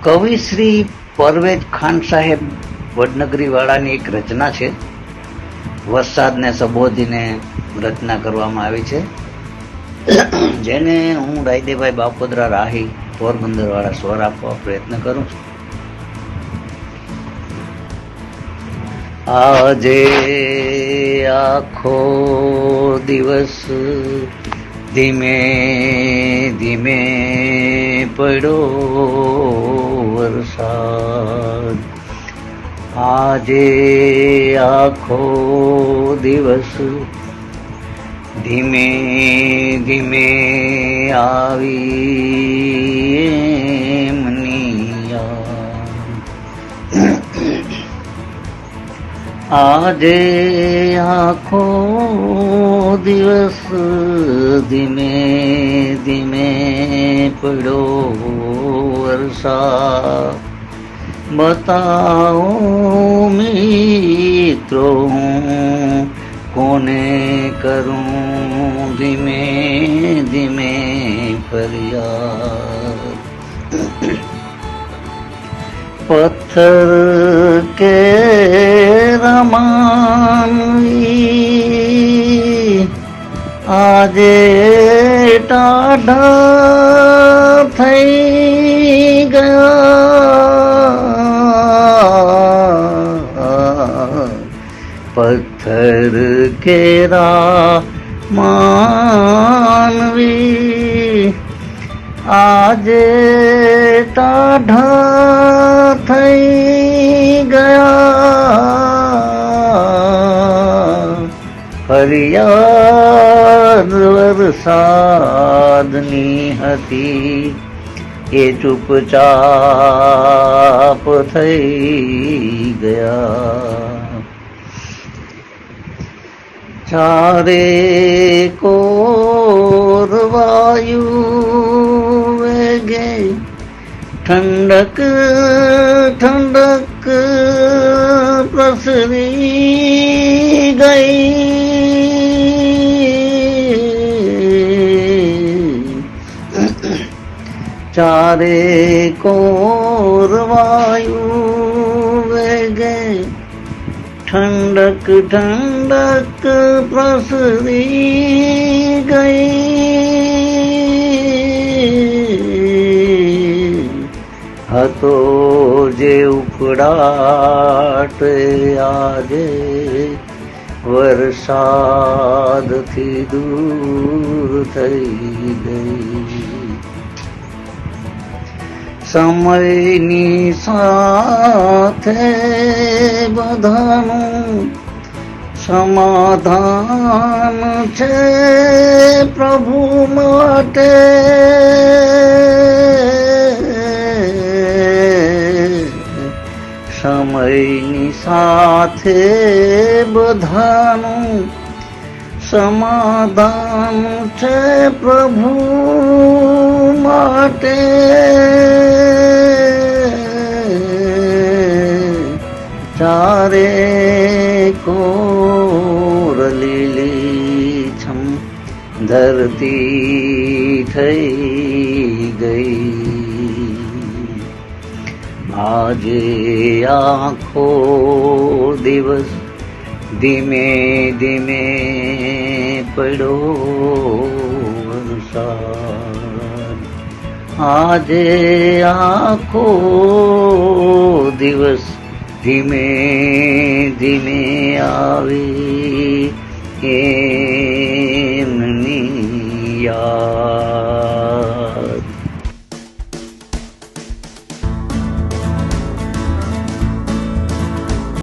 કવિ શ્રી પરવેજ ખાન સાહેબ વડનગરી વાળાની એક રચના છે. વરસાદને સંબોધીને રચના કરવામાં આવી છે, જેને હું રાયદેભાઈ બાપોદરા રાહી પોરબંદર વાળા સ્વર આપવા પ્રયત્ન કરું છું. આજે આખો દિવસ ધીમે ધીમે પડ્યો વરસાદ. આજે આખો દિવસ ધીમે ધીમે આવી એમની યાદ. આજે આખો દિવસ ધીમે ધીમે પડ્યો વરસાદ. બતાવો મિત્રો હું કોને કરું ધીમે ધીમે ફરિયાદ. પથ્થર કે રમાનવી આજે ટાઢા થઈ ગયા. પથ્થર કેરા માનવી આજે ટાઢા થઈ ગયા. ફરિયાદ વરસાદની હતી એ ચૂપચાપ થઈ ગયા. ચારે કોર વાયુ વેગે ઠંડક ઠંડક પ્રસરી ગઈ. ચારે કોર વાયુ વેગે ઠંડક ઠંડક પ્રસરી ગઈ. હતો જે ઉખડાટ આજે વરસાદથી દૂર થઈ ગઈ. સમયની સાથે બધાનું સમાધાન છે પ્રભુ માટે. સમયની સાથે બધાનું સમાધાન છે પ્રભુ માટે. ચારે કોર લીલી છમ ધરતી થઈ ગઈ. આજે આખો દિવસ ધીમે ધીમે પડ્યો વરસાદ. આજે આખો દિવસ ધીમે ધીમે આવી